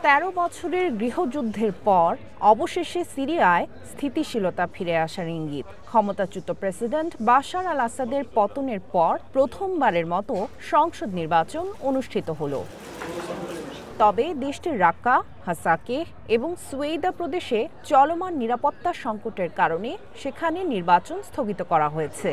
১৩ বছরের গৃহযুদ্ধের পর অবশেষে সিরিয়ায় স্থিতিশীলতা ফিরে আসার ইঙ্গিত। ক্ষমতাচ্যুত প্রেসিডেন্ট বাশার আল আসাদের পতনের পর প্রথমবারের মতো সংসদ নির্বাচন অনুষ্ঠিত হলো। তবে দেশটির রাক্কা, হাসাকে এবং সুয়েদা প্রদেশে চলমান নিরাপত্তা সংকটের কারণে সেখানে নির্বাচন স্থগিত করা হয়েছে।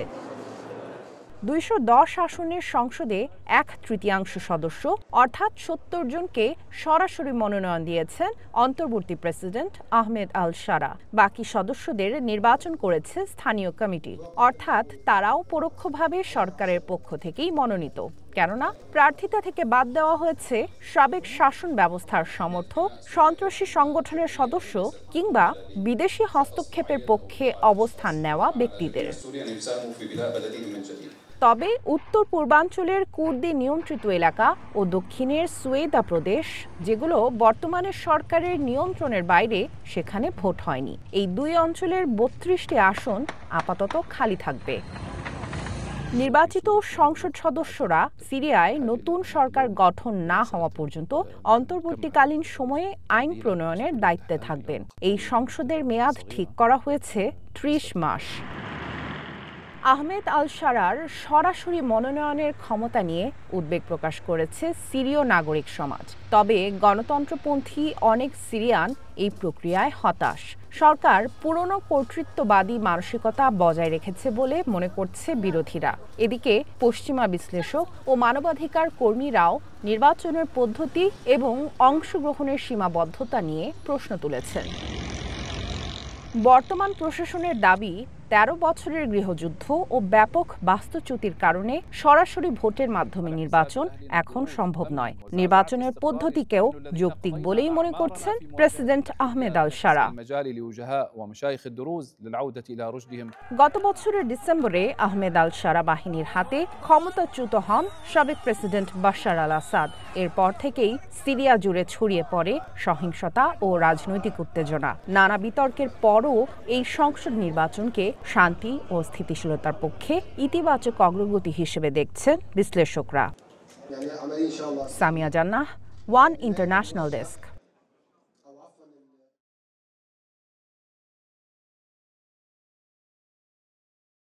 ২১০ আসনের সংসদে ১/৩ সদস্য অর্থাৎ ৭০ জনকে সরাসরি মনোনয়ন দিয়েছেন অন্তর্বর্তী প্রেসিডেন্ট আহমেদ আল শারা। বাকি সদস্যদের নির্বাচন করেছে স্থানীয় কমিটি, অর্থাৎ তারাও পরোক্ষভাবে সরকারের পক্ষ থেকেই মনোনীত। কেননা প্রার্থিতা থেকে বাদ দেওয়া হয়েছে সাবেক শাসন ব্যবস্থার সমর্থক, সন্ত্রাসী সংগঠনের সদস্য কিংবা বিদেশি হস্তক্ষেপের পক্ষে অবস্থান নেওয়া ব্যক্তিদের। তবে উত্তর পূর্বাঞ্চলের কুর্দি নিয়ন্ত্রিত এলাকা ও দক্ষিণের সুয়েদা প্রদেশ, যেগুলো বর্তমানে সরকারের নিয়ন্ত্রণের বাইরে, সেখানে ভোট হয়নি। এই দুই অঞ্চলের ৩২টি আসন আপাতত খালি থাকবে। নির্বাচিত সংসদ সদস্যরা সিরিয়ায় নতুন সরকার গঠন না হওয়া পর্যন্ত অন্তর্বর্তীকালীন সময়ে আইন প্রণয়নের দায়িত্বে থাকবেন। এই সংসদের মেয়াদ ঠিক করা হয়েছে ৩০ মাস। আহমেদ আল শারার সরাসরি মনোনয়নের ক্ষমতা নিয়ে উদ্বেগ প্রকাশ করেছে সিরীয় নাগরিক সমাজ। তবে গণতন্ত্রপন্থী অনেক সিরিয়ান এই প্রক্রিয়ায় হতাশ। সরকার পুরনো কর্তৃত্ববাদী মানসিকতা বজায় রেখেছে বলে মনে করছে বিরোধীরা। এদিকে পশ্চিমা বিশ্লেষক ও মানবাধিকার কর্মীরাও নির্বাচনের পদ্ধতি এবং অংশগ্রহণের সীমাবদ্ধতা নিয়ে প্রশ্ন তুলেছেন। বর্তমান প্রশাসনের দাবি, ১৩ বছরের গৃহযুদ্ধ ও ব্যাপক বাস্তুচ্যুতির কারণে সরাসরি ভোটের মাধ্যমে নির্বাচন এখন সম্ভব নয়। নির্বাচনের পদ্ধতিকেও যৌক্তিক বলেই মনে করছেন প্রেসিডেন্ট আহমেদ আল শারা। গত বছরের ডিসেম্বরে আহমেদ আল শারা বাহিনীর হাতে ক্ষমতাচ্যুত হন সাবেক প্রেসিডেন্ট বাশার আল আসাদ। এরপর থেকেই সিরিয়া জুড়ে ছড়িয়ে পড়ে সহিংসতা ও রাজনৈতিক উত্তেজনা। নানা বিতর্কের পরও এই সংসদ নির্বাচনকে শান্তি ও স্থিতিশীলতার পক্ষে ইতিবাচক অগ্রগতি হিসেবে দেখছেন বিশ্লেষকরা। সামিয়া জান্নাহ, ওয়ান ইন্টারন্যাশনাল ডেস্ক।